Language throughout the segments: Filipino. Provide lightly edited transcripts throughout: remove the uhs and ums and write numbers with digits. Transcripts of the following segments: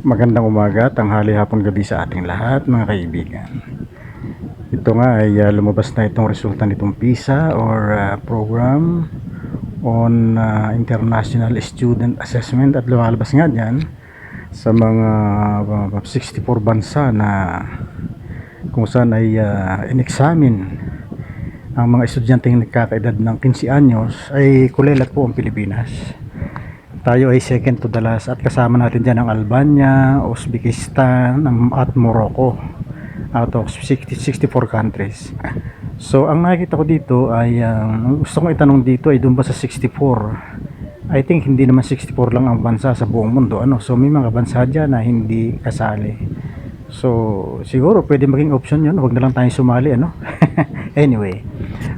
Magandang umaga, tanghali, hapon, gabi sa ating lahat mga kaibigan. Ito nga ay lumabas na itong resulta nitong PISA or Program on International Student Assessment at lumalabas nga dyan sa mga 64 bansa na kung saan ay in-examine ang mga estudyanteng nagkakaedad ng 15 anyos ay kulelat po ang Pilipinas. Tayo ay second to the last at kasama natin dyan ang Albania, Uzbekistan at Morocco out of 64 countries. So ang nakikita ko dito ay ang gusto kong itanong dito ay doon ba sa 64? I think hindi naman 64 lang ang bansa sa buong mundo, so may mga bansa dyan na hindi kasali. So siguro pwede maging option yun, huwag na lang tayong sumali, Anyway,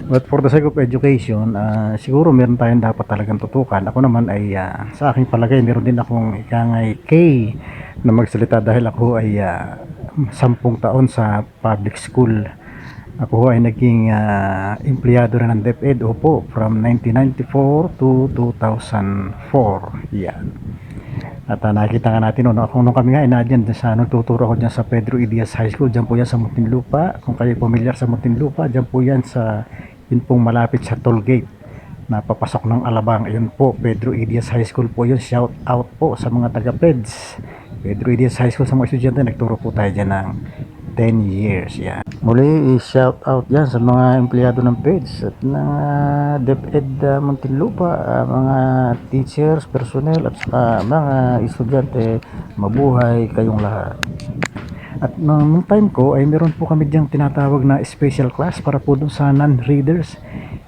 but for the sake of education, siguro meron tayong dapat talagang tutukan. Ako naman ay sa aking palagay meron din akong ikangay K na magsalita dahil ako ay 10 taon sa public school. Ako ay naging empleyado rin ng DepEd, opo, from 1994 to 2004. Yan. At nakita nga natin nung kami nga inadyan sa nagtuturo ako dyan sa Pedro E. Diaz High School, dyan po yan sa Muntinlupa. Kung kayo pamilyar sa Muntinlupa, dyan po yan sa yun pong malapit sa toll gate na papasok ng Alabang. Ayun po, Pedro E. Diaz High School po yun. Shout out po sa mga taga-Peds Pedro E. Diaz High School, sa mga estudyante. Nagturo po tayo dyan ng 10 years. Yan. Muli, i-shout out yan sa mga empleyado ng PEDS at ng DepEd Muntinlupa, mga teachers, personnel at saka mga estudyante. Mabuhay kayong lahat. At nung time ko ay meron po kami diyang tinatawag na special class para po dun sa non-readers.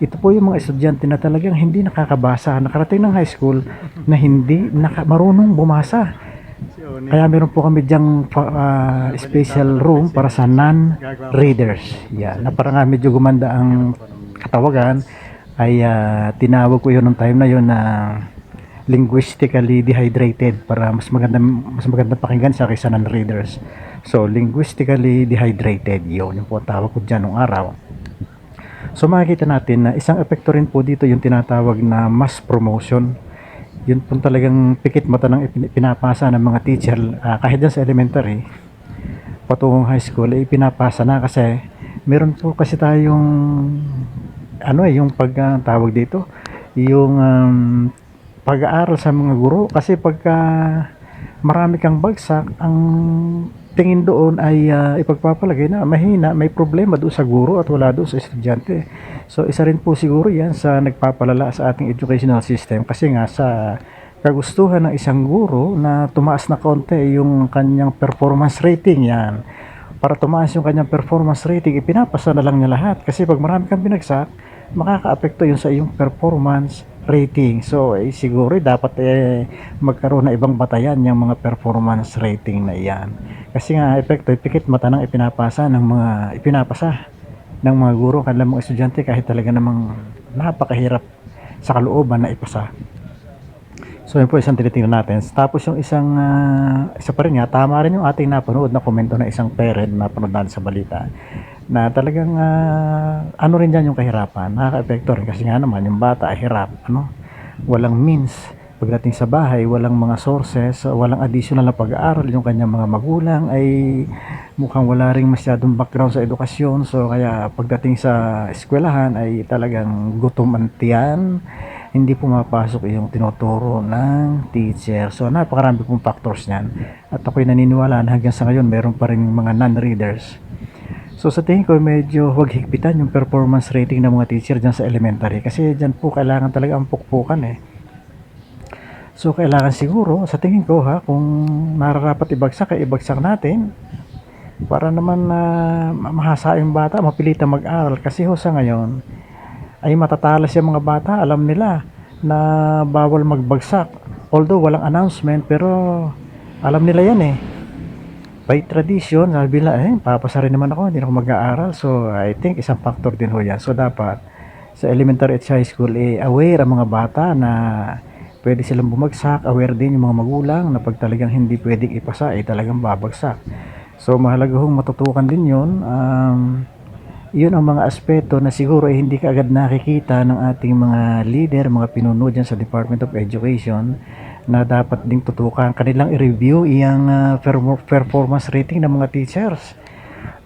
Ito po yung mga estudyante na talagang hindi nakakabasa, nakarating ng high school na hindi marunong bumasa. Kaya meron po kami diyang special room para sa non-readers. Yeah, na parang medyo gumanda ang katawagan ay tinawag ko yun nung time na yun na linguistically dehydrated para mas maganda pakinggan sa kaysa non-readers. So linguistically dehydrated, yun yung po tawag ko dyan nung araw. So makikita natin na isang epekto rin po dito yung tinatawag na mass promotion. Yun po talagang pikit mata ng pinapasa ng mga teacher kahit dyan sa elementary patungong high school ay pinapasa na kasi meron po kasi tayong yung pagtawag dito yung pag-aaral sa mga guro kasi pagka marami kang bagsak ang tingin doon ay ipagpapalagay na mahina, may problema doon sa guro at wala doon sa estudyante. So isa rin po siguro yan sa nagpapalala sa ating educational system kasi nga sa kagustuhan ng isang guro na tumaas na konti yung kanyang performance rating yan. Para tumaas yung kanyang performance rating, ipinapasa na lang niya lahat kasi pag marami kang binagsak, makaka-apekto yun sa iyong performance rating. So siguro dapat magkaroon na ibang batayan yung mga performance rating na iyan. Kasi nga epekto, pikit mata ng ipinapasa ng mga guro kanilang mga estudyante kahit talaga namang napakahirap sa kalooban na ipasa. So yun po isang tinitingnan natin. Tapos yung isa pa rin nga, tama rin yung ating napanood na komento ng isang parent na napanood natin sa balita na talagang rin dyan yung kahirapan, nakaka-epekto rin kasi nga naman yung bata ay hirap, walang means pagdating sa bahay, walang mga sources, walang additional na pag-aaral, yung kanyang mga magulang ay mukhang wala ring masyadong background sa edukasyon, so kaya pagdating sa eskwelahan ay talagang gutom ang tiyan, hindi pumapasok yung tinuturo ng teacher. So napakarami pong factors niyan at ako'y naniniwala na hanggang sa ngayon meron pa rin mga non-readers. So sa tingin ko medyo huwag higpitan yung performance rating ng mga teacher dyan sa elementary kasi dyan po kailangan talaga ang pukpukan So kailangan siguro sa tingin ko kung nararapat ibagsak ay ibagsak natin para naman mahasa yung bata, mapilitan mag-aral kasi sa ngayon ay matatalas yung mga bata, alam nila na bawal magbagsak although walang announcement pero alam nila yan by tradition, sabi nila, papasa rin naman ako, hindi ako mag-aaral. So, I think isang factor din ho yan. So, dapat sa elementary at high school, aware ang mga bata na pwede silang bumagsak, aware din yung mga magulang na pag talagang hindi pwedeng ipasa, talagang babagsak. So, mahalaga hong matutukan din yun. Yun ang mga aspeto na siguro hindi kaagad nakikita ng ating mga leader, mga pinuno dyan sa Department of Education na dapat ding tutukan kanilang i-review iyang performance rating ng mga teachers.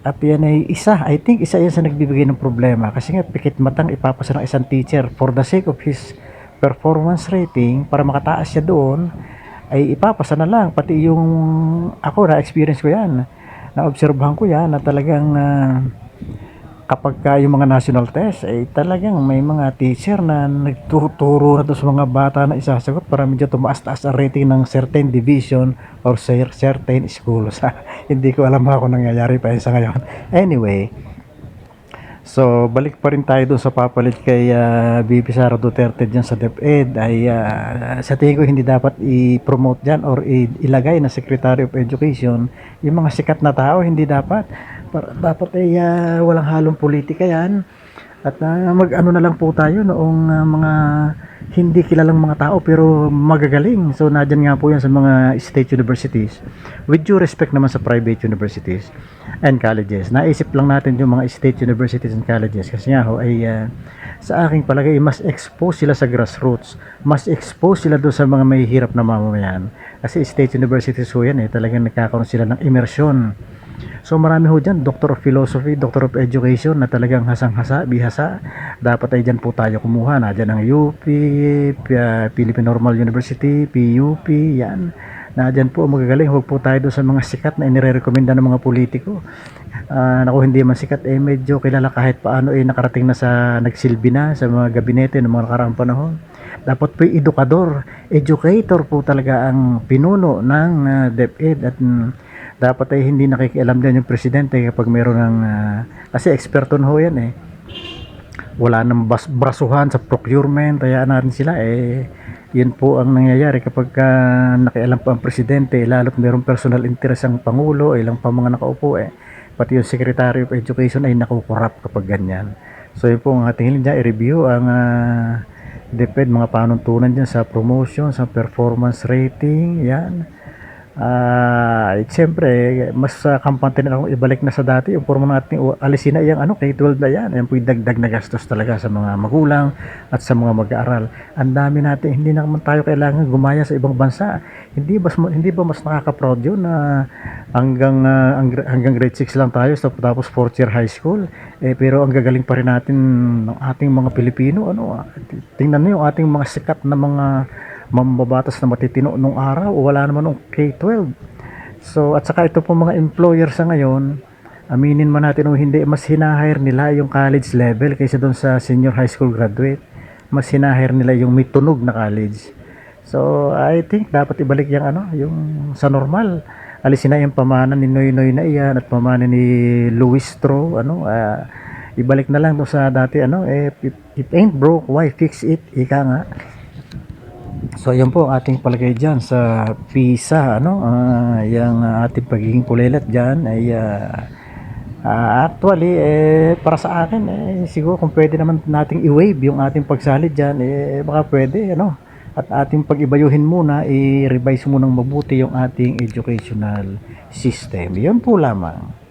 At yan ay I think isa yan sa nagbibigay ng problema kasi nga pikit matang ipapasa ng isang teacher for the sake of his performance rating para makataas siya doon ay ipapasa na lang pati yung ako na experience ko yan, na obserbahan ko yan na talagang kapag yung mga national test ay talagang may mga teacher na nagtuturo na doon sa mga bata na isasagot para medyo tumaas-taas ang rating ng certain division or certain schools. Hindi ko alam kung nangyayari pa yun sa ngayon. Anyway, so balik pa rin tayo doon sa papalit kay VP Sara Duterte dyan sa DepEd ay sa tingin ko hindi dapat i-promote dyan or ilagay na Secretary of Education yung mga sikat na tao. Hindi dapat dapat ay walang halong politika yan at mag-ano na lang po tayo noong mga hindi kilalang mga tao pero magagaling. So nadyan nga po yan sa mga state universities with due respect naman sa private universities and colleges. Naisip lang natin yung mga state universities and colleges kasi nga ho ay sa aking palagay mas expose sila sa grassroots, mas expose sila doon sa mga mahihirap na mamamayan kasi state universities ho yan talagang nagkakaroon sila ng immersion. So marami ho dyan, Doctor of Philosophy, Doctor of Education na talagang hasang-hasa, bihasa. Dapat ay dyan po tayo kumuha. Na dyan ang UP, Philippine Normal University, PUP, yan. Na dyan po magagaling. Huwag po tayo doon sa mga sikat na inirekomenda ng mga politiko. Naku, hindi man sikat, medyo kilala kahit paano nakarating na sa nagsilbi na sa mga gabinete ng mga nakaraang panahon. Dapat po edukador, educator po talaga ang pinuno ng DepEd at dapat ay hindi nakikialam din yung presidente kapag meron ng kasi eksperto na ho yan wala nang brasuhan sa procurement, kaya natin sila yun po ang nangyayari kapag nakialam pa ang presidente lalo't merong personal interest ang pangulo ilang pa mga nakaupo pati yung Secretary of Education ay nakukurap kapag ganyan. So yun po ang ating hilin dyan, i-review ang DepEd, mga panuntunan dyan sa promotion, sa performance rating, yan. Siyempre mas kampante na akong ibalik na sa dati yung forma natin alisin na yung K-12 na yan po yung dagdag na gastos talaga sa mga magulang at sa mga mag-aaral. Ang dami natin, hindi naman tayo kailangan gumaya sa ibang bansa. Hindi ba mas nakaka-proud yun na hanggang grade 6 lang tayo tapos 4th year high school pero ang gagaling pa rin natin ng ating mga Pilipino tingnan niyo yung ating mga sikat na mga mambabatas na matitino nung araw wala naman nung K-12. So at saka ito po mga employer sa ngayon, aminin man natin o hindi, mas hinahire nila yung college level kaysa doon sa senior high school graduate. Mas hinahire nila yung may tunog na college. So I think dapat ibalik yung yung sa normal. Alisin na yung pamana ni Noynoy na iyan at pamana ni Louis Stroh ibalik na lang doon sa dati if it ain't broke why fix it, ika nga. So ayan po ang ating palagay dyan sa PISA yung ating pagiging kulilat dyan ay actually para sa akin siguro kung pwede naman nating i-waive yung ating pagsalit dyan baka pwede at ating pag-ibayuhin muna i-revise munang mabuti yung ating educational system. Yan po lamang.